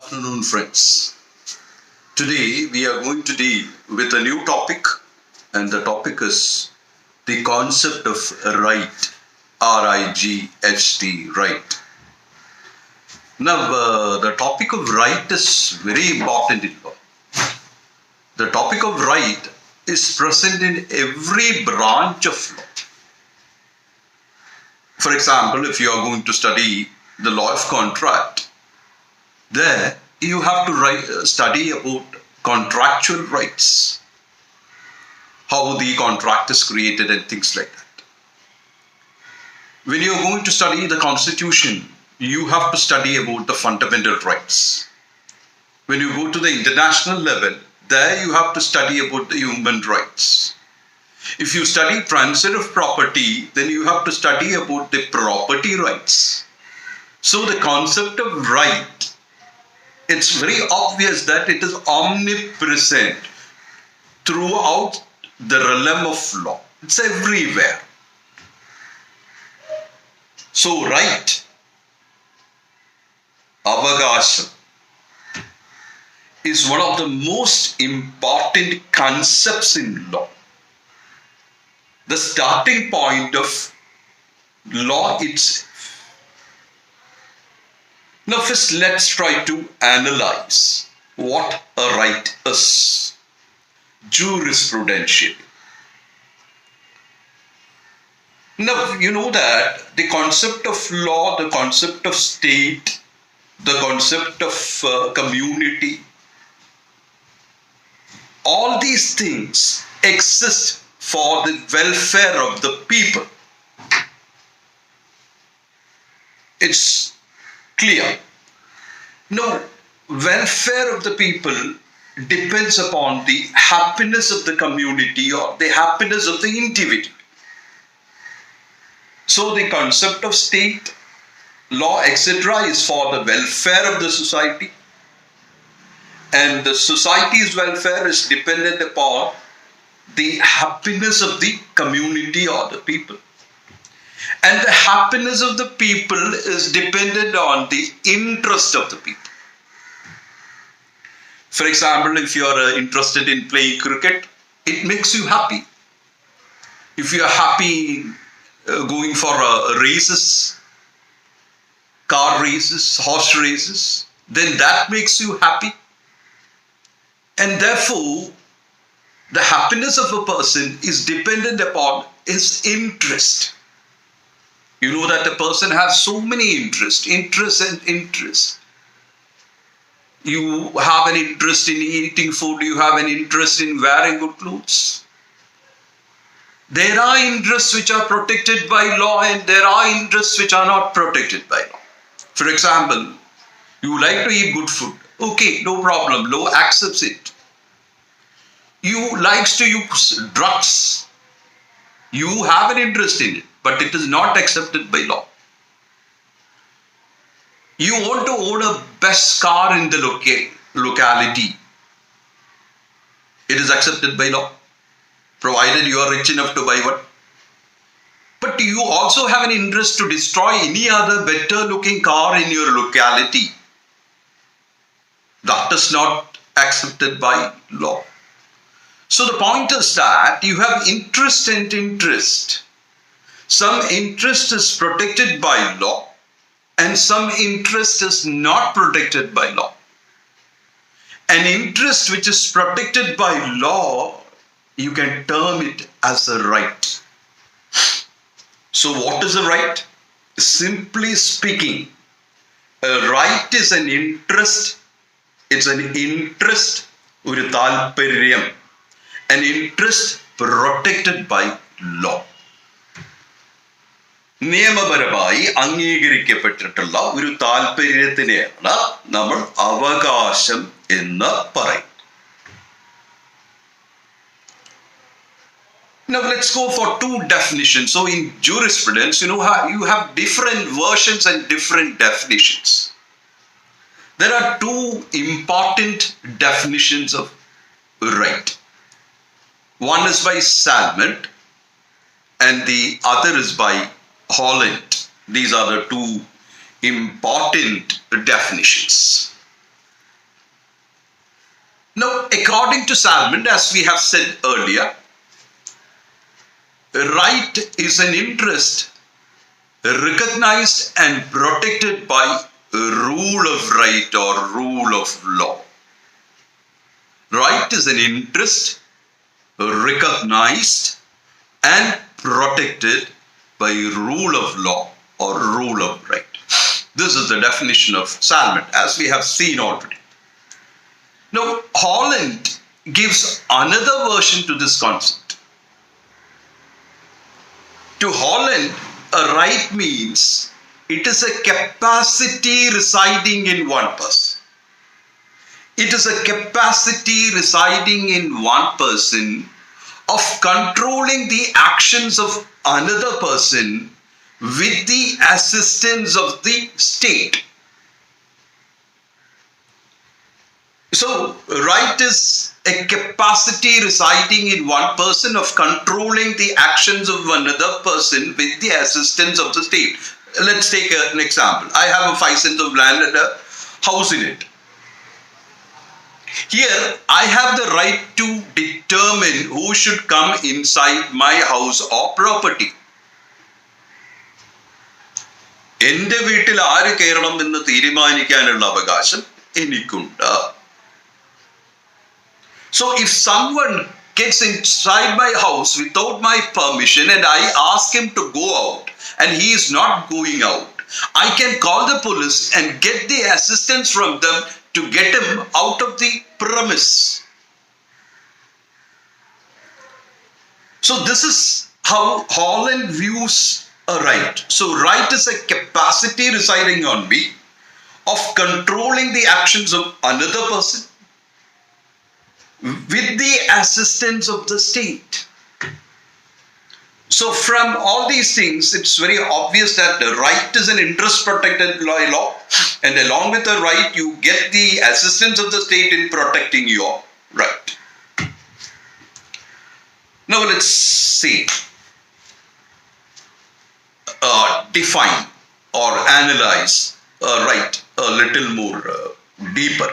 Afternoon, friends. Today we are going to deal with a new topic, and the topic is the concept of right, R-I-G-H-T, right. Now, the topic of right is very important in law. The topic of right is present in every branch of law. For example, if you are going to study the law of contract, there you have to study about contractual rights, how the contract is created and things like that. When you are going to study the constitution, you have to study about the fundamental rights. When you go to the international level, there you have to study about the human rights. If you study transfer of property, then you have to study about the property rights. So the concept of right, it's very obvious that it is omnipresent throughout the realm of law. It's everywhere. So right, avagasham, is one of the most important concepts in law. The starting point of law itself. Now first let's try to analyze what a right is, jurisprudentially. Now you know that the concept of law, the concept of state, the concept of community, all these things exist for the welfare of the people. It's clear. No, welfare of the people depends upon the happiness of the community or the happiness of the individual. So the concept of state, law, etc. is for the welfare of the society, and the society's welfare is dependent upon the happiness of the community or the people. And the happiness of the people is dependent on the interest of the people. For example, if you are interested in playing cricket, it makes you happy. If you are happy going for races, car races, horse races, then that makes you happy. And therefore, the happiness of a person is dependent upon his interest. You know that a person has so many interests. You have an interest in eating food, you have an interest in wearing good clothes. There are interests which are protected by law, and there are interests which are not protected by law. For example, you like to eat good food. Okay, no problem, law accepts it. You like to use drugs. You have an interest in it, but it is not accepted by law. You want to own a best car in the locality. It is accepted by law, provided you are rich enough to buy one. But you also have an interest to destroy any other better looking car in your locality. That is not accepted by law. So the point is that you have interest and interest. Some interest is protected by law, and some interest is not protected by law. An interest which is protected by law, you can term it as a right. So what is a right? Simply speaking, a right is an interest. It's an interest, ഒരു താല്പര്യം. An interest protected by law. നിയമപരമായി അംഗീകരിക്കപ്പെട്ടിട്ടുള്ള ഒരു താല്പര്യത്തിനെയാണ് നമ്മൾ അവകാശം എന്ന് പറയും. Now let's go for two definitions. So in jurisprudence, you have different versions and different definitions. There are two important definitions of right. One is by Salmon and the other is by Holland. These are the two important definitions. Now, according to Salmon, as we have said earlier, right is an interest recognized and protected by rule of right or rule of law. Right is an interest recognized and protected by rule of law or rule of right. This is the definition of Salmon, as we have seen already. Now, Holland gives another version to this concept. To Holland, a right means it is a capacity residing in one person. It is a capacity residing in one person of controlling the actions of another person with the assistance of the state. So, right is a capacity residing in one person of controlling the actions of another person with the assistance of the state. Let's take an example. I have a 5 cents of land and a house in it. Here, I have the right to determine who should come inside my house or property. എൻ്റെ വീട്ടിൽ ആര് കയറണം എന്ന് തീരുമാനിക്കാനുള്ള അവകാശം എനിക്കുണ്ട്. So if someone gets inside my house without my permission and I ask him to go out and he is not going out, I can call the police and get the assistance from them to get him out of the premise. So this is how Holland views a right. So right is a capacity residing on me of controlling the actions of another person with the assistance of the state. So from all these things, it's very obvious that the right is an interest protected by law, and along with the right, you get the assistance of the state in protecting your right. Now let's see, define or analyze right a little more deeper.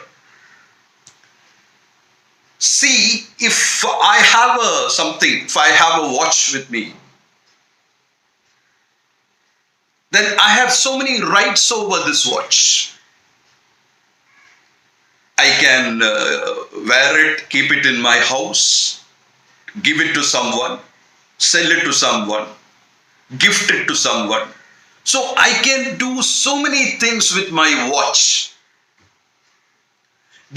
See, if I have if I have a watch with me, then I have so many rights over this watch. I can wear it, keep it in my house, give it to someone, sell it to someone, gift it to someone. So I can do so many things with my watch.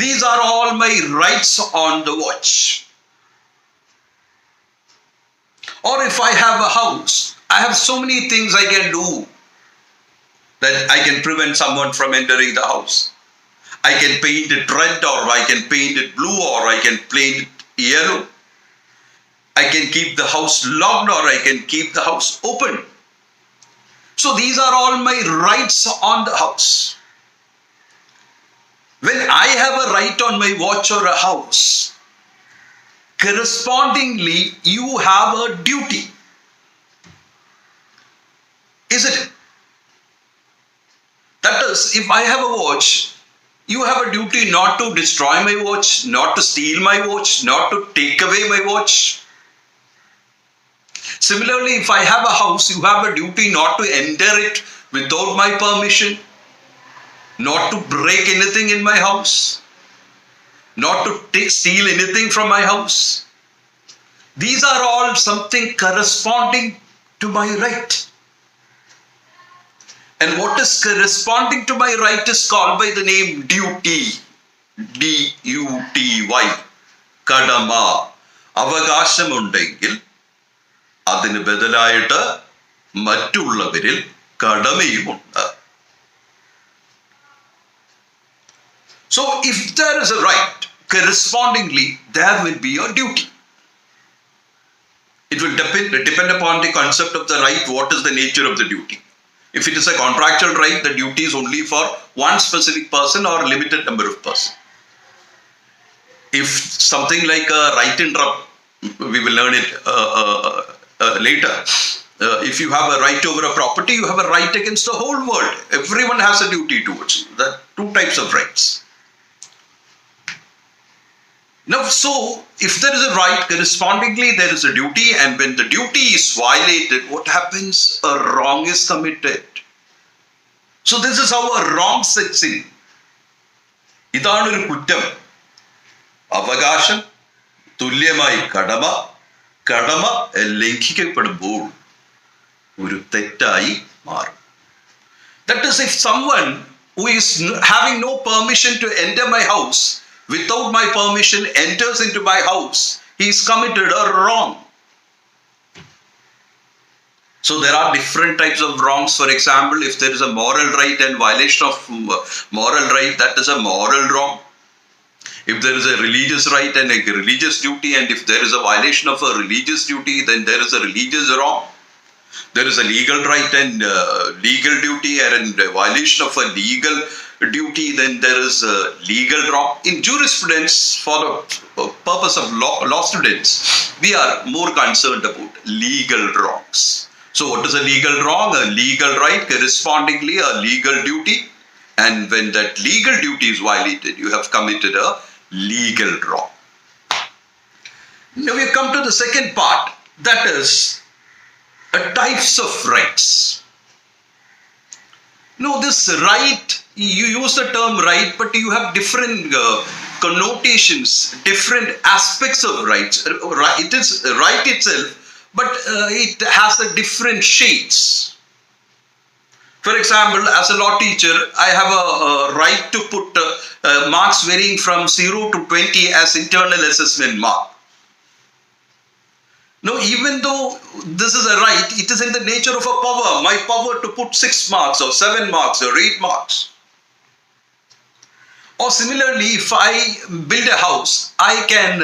These are all my rights on the watch. Or if I have a house, I have so many things I can do. That I can prevent someone from entering the house. I can paint it red, or I can paint it blue, or I can paint it yellow. I can keep the house locked, or I can keep the house open. So these are all my rights on the house. When I have a right on my watch or a house, correspondingly, you have a duty. Is it? That is, if I have a watch, you have a duty not to destroy my watch, not to steal my watch, not to take away my watch. Similarly, if I have a house, you have a duty not to enter it without my permission, not to break anything in my house, not to steal anything from my house. These are all something corresponding to my right. And what is corresponding to my right is called by the name duty. D-U-T-Y. Kadama. അവകാശമുണ്ടെങ്കിൽ അതിന് ബദലായിട്ട് മറ്റുള്ളവരിൽ കടമയുമുണ്ട്. So if there is a right, correspondingly there will be a duty. It will depend upon the concept of the right, what is the nature of the duty. If it is a contractual right, the duty is only for one specific person or a limited number of persons. If something like a right interrupt, we will learn it later. If you have a right over a property, you have a right against the whole world. Everyone has a duty towards you. There are two types of rights. So, if there is a right, correspondingly there is a duty, and when the duty is violated, what happens? A wrong is committed. So, this is how a wrong sets in. ഇതാണ് ഒരു കുറ്റം. അവകാശം തുല്യമായി കടമ ലംഘിക്കപ്പെടുമ്പോൾ ഒരു തെറ്റായി മാറും. That is, if someone who is having no permission to enter my house, without my permission enters into my house, he is committed a wrong. So there are different types of wrongs. For example, if there is a moral right and violation of moral right, that is a moral wrong. If there is a religious right and a religious duty, and if there is a violation of a religious duty, then there is a religious wrong. There is a legal right and legal duty, and a violation of a legal duty, then there is a legal wrong. In jurisprudence, for the purpose of law students, we are more concerned about legal wrongs. So what is a legal wrong? A legal right, correspondingly a legal duty. And when that legal duty is violated, you have committed a legal wrong. Now we come to the second part, that is types of rights. Now this right, you use the term right, but you have different connotations, different aspects of rights. It is right itself, but it has a different shades. For example, as a law teacher, I have a right to put marks varying from 0 to 20 as internal assessment mark. Now, even though this is a right, it is in the nature of a power. My power to put 6 marks or 7 marks or 8 marks. Or similarly, if I build a house, I can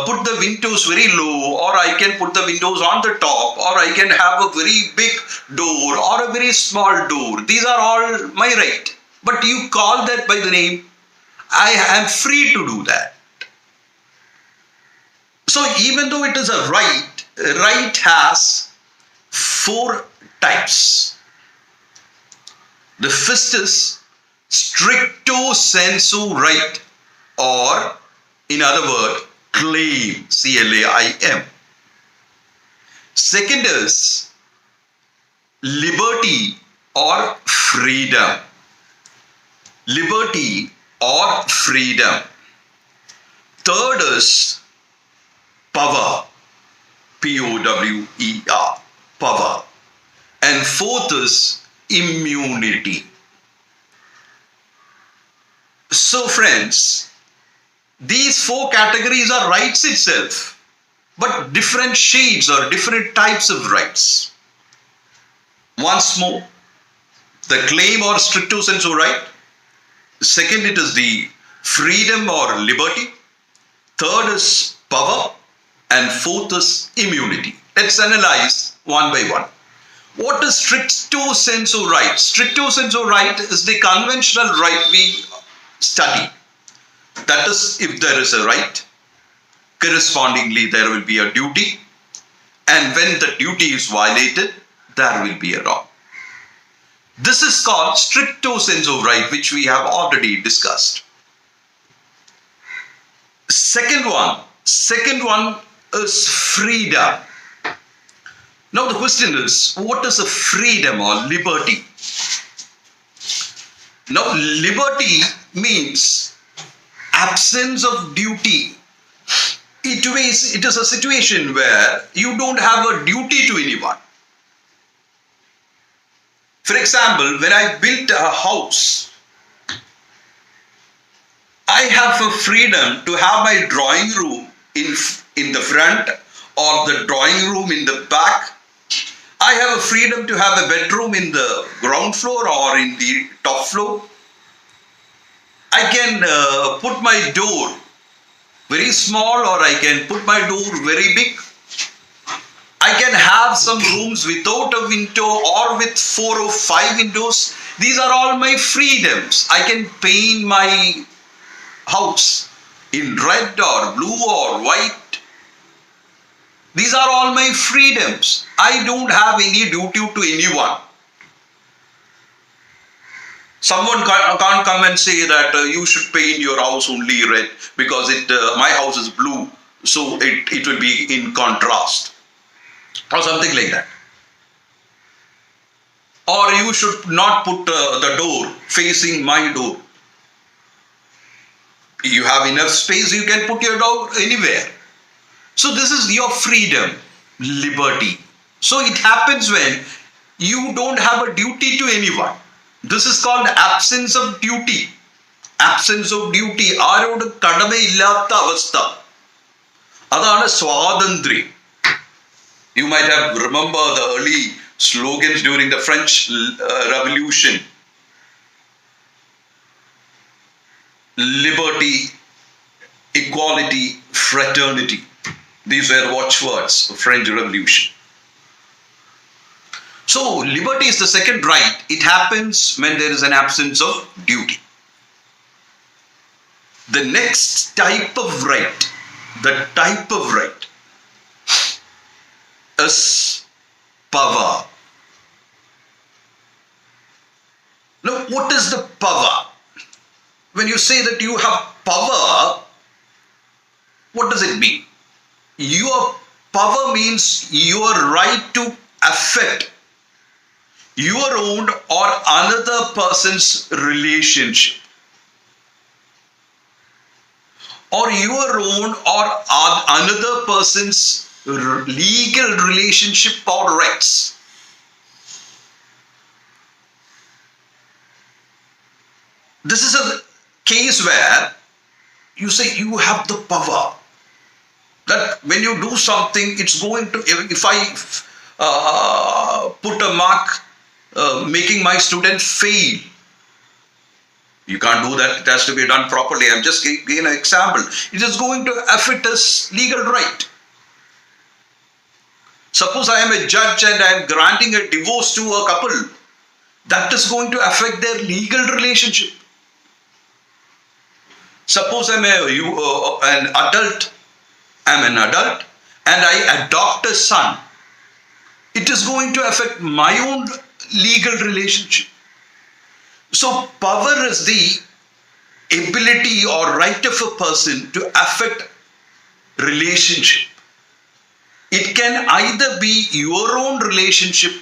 put the windows very low, or I can put the windows on the top, or I can have a very big door or a very small door. These are all my right. But you call that by the name. I am free to do that. So even though it is a right has 4 types. The first is stricto sensu right, or in other word, claim, C-L-A-I-M. Second is liberty or freedom. Liberty or freedom. Third is power, P-O-W-E-R, power. And fourth is immunity. So friends, these 4 categories are rights itself, but different shades or different types of rights. Once more, the claim or stricto sensu right. Second, it is the freedom or liberty. Third is power. And fourth is immunity. Let's analyze one by one. What is stricto sensu right? Stricto sensu right is the conventional right we study. That is, if there is a right, correspondingly there will be a duty, and when the duty is violated, there will be a wrong. This is called stricto sensu right, which we have already discussed. Second one is freedom. Now the question is, what is a freedom or liberty? Now liberty means absence of duty. It is a situation where you don't have a duty to anyone. For example, when I built a house, I have a freedom to have my drawing room in the front or the drawing room in the back. I have a freedom to have a bedroom in the ground floor or in the top floor. I can put my door very small, or I can put my door very big. I can have some rooms without a window or with 4 or 5 windows. These are all my freedoms. I can paint my house in red or blue or white. These are all my freedoms. I don't have any duty to anyone. Someone can't come and say that you should paint your house only red because my house is blue, so it will be in contrast or something like that. Or you should not put the door facing my door. You have enough space, you can put your door anywhere. So this is your freedom, liberty. So it happens when you don't have a duty to anyone. This is called absence of duty. Absence of duty. ആരോട് കടമയില്ലാത്ത അവസ്ഥ. അതാണ് സ്വാതന്ത്ര്യം. You might have remember the early slogans during the French Revolution. Liberty, equality, fraternity. These were watchwords of French Revolution. So, liberty is the second right. It happens when there is an absence of duty. The next type of right, is power. Now, what is the power? When you say that you have power, what does it mean? Your power means your right to affect your own or another person's relationship, or your own or another person's legal relationship or rights. This is a case where you say you have the power. That when you do something, it's going to, if I put a mark making my student fail, you can't do that. It has to be done properly. I'm just giving an example. It is going to affect his legal right. Suppose I am a judge and I am granting a divorce to a couple. That is going to affect their legal relationship. Suppose I'm an adult and I adopt a son. It is going to affect my own legal relationship. So power is the ability or right of a person to affect relationship. It can either be your own relationship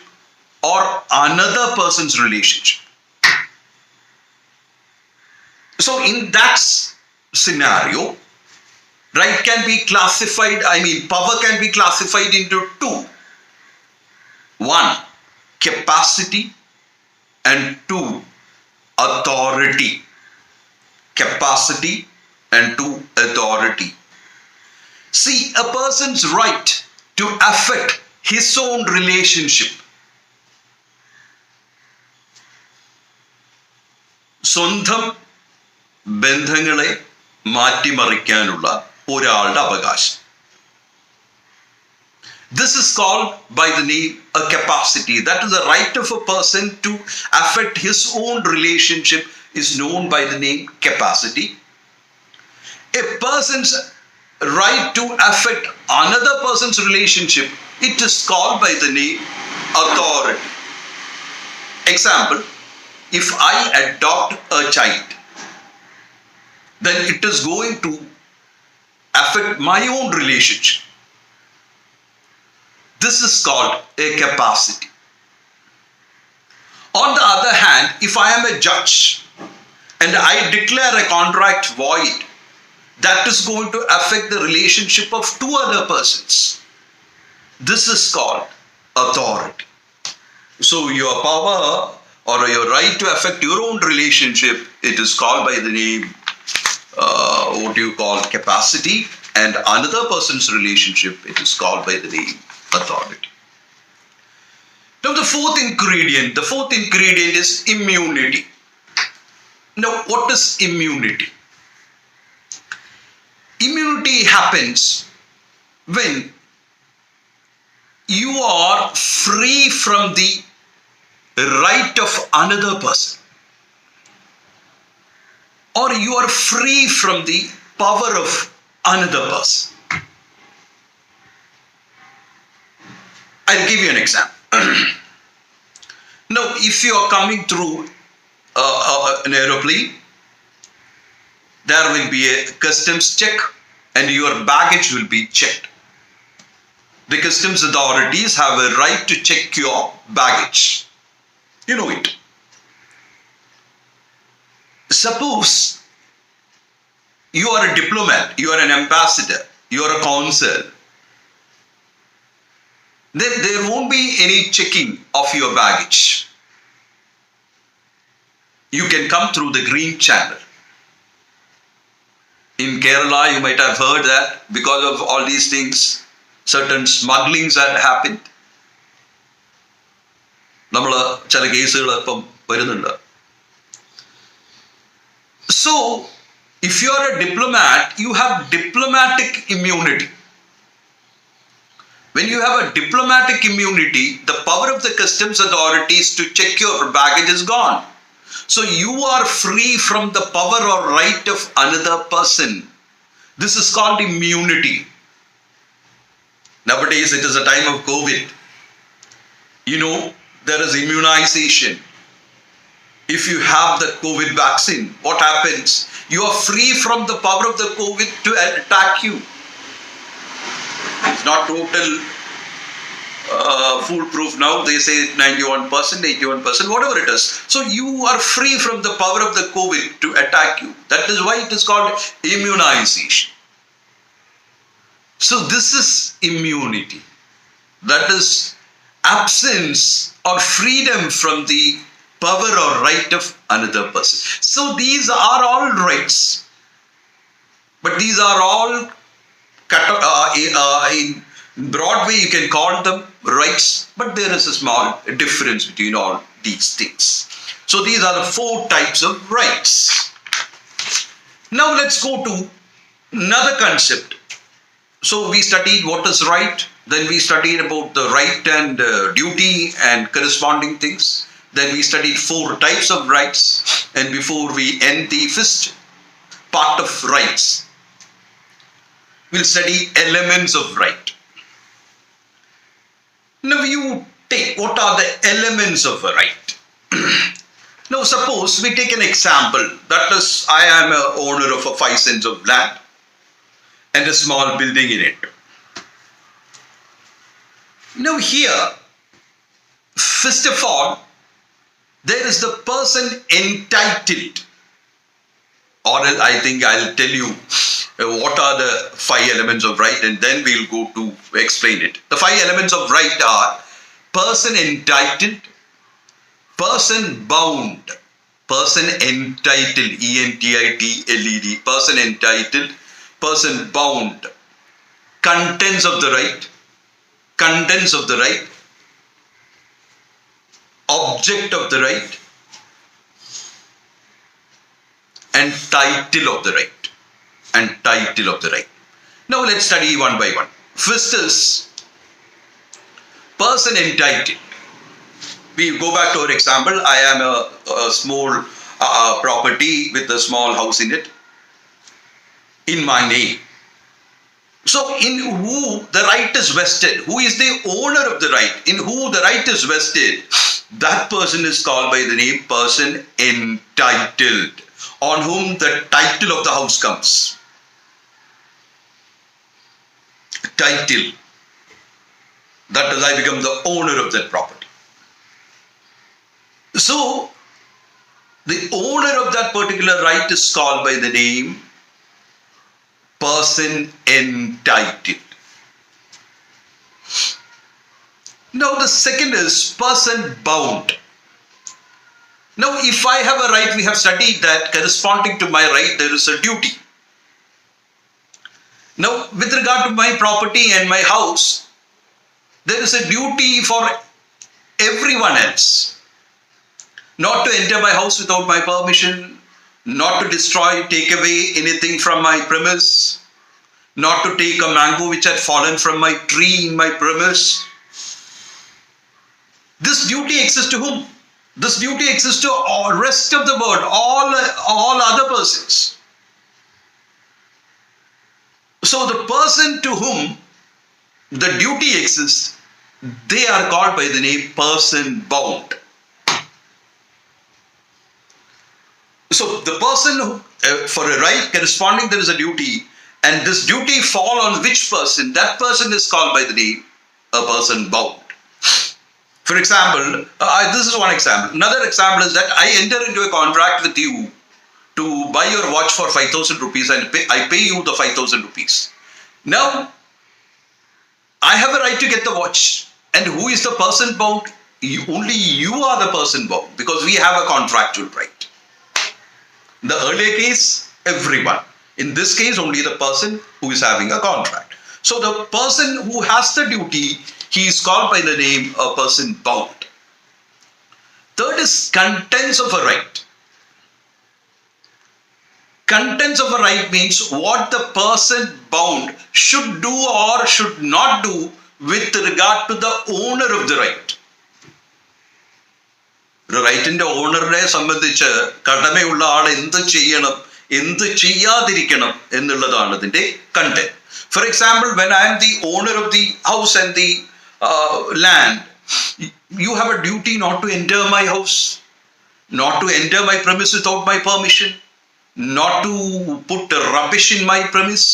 or another person's relationship. So in that scenario, right can be classified, power can be classified into two. One, capacity, and two, authority. Capacity and two, authority. See, a person's right to affect his own relationship. സ്വന്തം ബന്ധങ്ങളെ മാറ്റിമറിക്കാനുള്ള ഒരാളുടെ അവകാശം. This is called by the name a capacity. That is the right of a person to affect his own relationship is known by the name capacity. A person's right to affect another person's relationship, it is called by the name authority. Example, if I adopt a child, then it is going to affect my own relationship. This is called a capacity. On the other hand, if I am a judge and I declare a contract void, that is going to affect the relationship of two other persons. This is called authority. So your power or your right to affect your own relationship, it is called by the name what you call capacity, and another person's relationship, it is called by the name authority. Now the fourth ingredient is immunity. Now what is immunity? Immunity happens when you are free from the right of another person, or you are free from the power of another person. I'll give you an example. Now, if you are coming through an aeroplane, there will be a customs check and your baggage will be checked. The customs authorities have a right to check your baggage. You know it. Suppose you are a diplomat, you are an ambassador, you are a consul. Then there won't be any checking of your baggage. You can come through the green channel. In Kerala, you might have heard that because of all these things, certain smugglings had happened. നമ്മൾ ചില കേസുകൾ ഇപ്പം വരുന്നുണ്ട്. So, if you are a diplomat, you have diplomatic immunity. When you have a diplomatic immunity, the power of the customs authorities to check your baggage is gone. So you are free from the power or right of another person. This is called immunity. Nowadays it is a time of COVID. You know, there is immunization. If you have the COVID vaccine, what happens? You are free from the power of the COVID to attack you. It's not total foolproof now. They say 91%, 81%, whatever it is. So you are free from the power of the COVID to attack you. That is why it is called immunization. So this is immunity. That is absence or freedom from the power or right of another person. So these are all rights. But these are all in broad way you can call them rights, but there is a small difference between all these things. So these are the 4 types of rights. Now let's go to another concept. So we studied what is right, then we studied about the right and duty and corresponding things. Then we studied 4 types of rights, and before we end the first part of rights, we'll study elements of right. Now you take what are the elements of a right. Now suppose we take an example. That is, I am an owner of a 5 cents of land and a small building in it. Now here, first of all, there is the person entitled, or I think I'll tell you what are the 5 elements of right, and then we'll go to explain it. The 5 elements of right are person entitled, person bound, person entitled, E-N-T-I-T-L-E-D, person entitled, person bound, contents of the right, contents of the right, object of the right, and title of the right. And title of the right. Now let's study one by one. First is person entitled. We go back to our example. I am a small property with a small house in it, in my name. So in who the right is vested, who is the owner of the right, in who the right is vested, that person is called by the name person entitled, on whom the title of the house comes. Title. That is, I become the owner of that property. So, the owner of that particular right is called by the name person entitled. Now, the second is person bound. Now, if I have a right, we have studied that corresponding to my right, there is a duty. Now, with regard to my property and my house, there is a duty for everyone else. Not to enter my house without my permission, not to destroy, take away anything from my premise, not to take a mango which had fallen from my tree in my premise. This duty exists to whom? This duty exists to all rest of the world, all other persons. So the person to whom the duty exists, they are called by the name person bound. So the person who, for a right corresponding there is a duty, and this duty fall on which person? That person is called by the name a person bound. For example, this is one example. Another example is that I enter into a contract with you to buy your watch for 5,000 rupees and I pay you the 5,000 rupees. Now, I have a right to get the watch. And who is the person bound? Only you are the person bound because we have a contractual right. In the earlier case, everyone. In this case, only the person who is having a contract. So the person who has the duty, he is called by the name a person bound. Third is contents of a right. Contents of a right means what the person bound should do or should not do with regard to the owner of the right. റൈറ്റിന്റെ ഓണറിനെ സംബന്ധിച്ച് കടമയുള്ള ആൾ എന്ത് ചെയ്യണം, എന്ത് ചെയ്യാതിരിക്കണം എന്നുള്ളതാണ് ഇതിന്റെ content. For example, when I am the owner of the house and the land, you have a duty not to enter my house, not to enter my premise without my permission, not to put rubbish in my premise.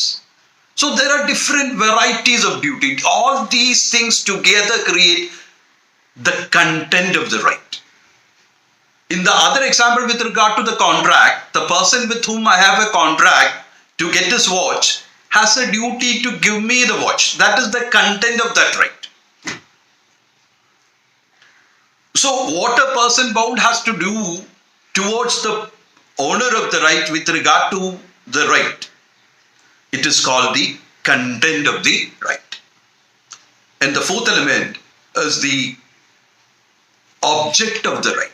So there are different varieties of duty. All these things together create the content of the right. In the other example with regard to the contract, the person with whom I have a contract to get his watch has a duty to give me the watch. That is the content of that right. So what a person bound has to do towards the owner of the right with regard to the right, it is called the content of the right. And the fourth element is the object of the right.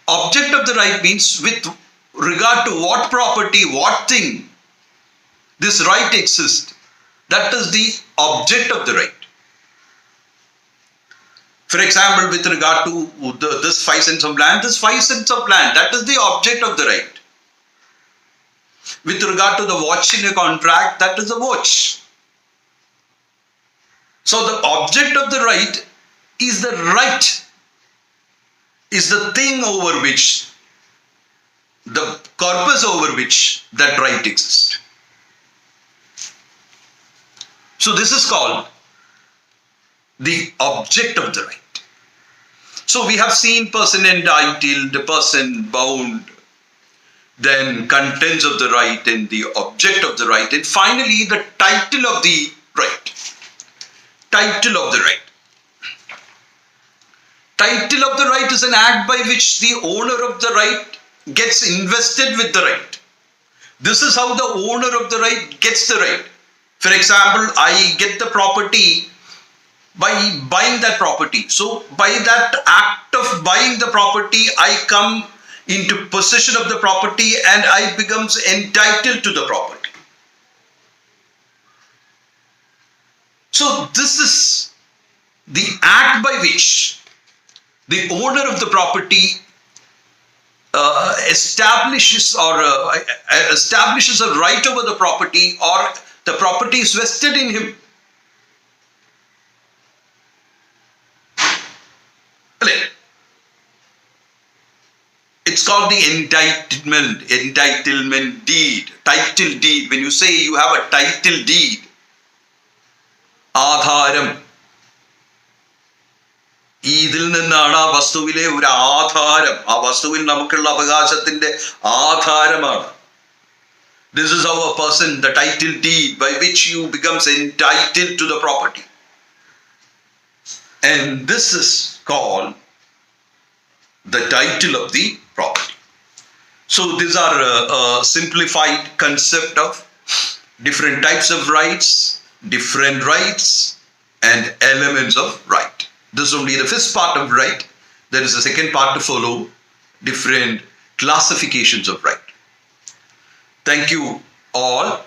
Object of the right means with regard to what property, what thing this right exists. That is the object of the right. For example, with regard to this 5 cents of land, this 5 cents of land, that is the object of the right. With regard to the watch in a contract, that is the watch. So the object of the right is the right, is the thing over which, the corpus over which that right exists. So this is called the object of the right. So we have seen person entitled, person bound, then contents of the right and the object of the right, and finally the title of the right. Title of the right. Title of the right is an act by which the owner of the right gets invested with the right. This is how the owner of the right gets the right. For example, I get the property by buying that property. So by that act of buying the property, I come into possession of the property and I becomes entitled to the property. So this is the act by which the owner of the property establishes a right over the property, or the property is vested in him. It's called the entitlement deed, title deed. When you say you have a title deed, ആധാരം, ഇതിൽ നിന്നാണ് ആ വസ്തുവിലെ ഒരു ആധാരം, ആ വസ്തുവിൽ നമുക്കുള്ള അവകാശത്തിന്റെ ആധാരമാണ്. This is how a person, the title deed by which you becomes entitled to the property. And this is called the title of the property. So these are a simplified concept of different types of rights, different rights and elements of right. This is only the first part of right. There is a second part to follow, different classifications of right. Thank you all.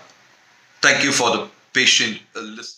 Thank you for the patient listening.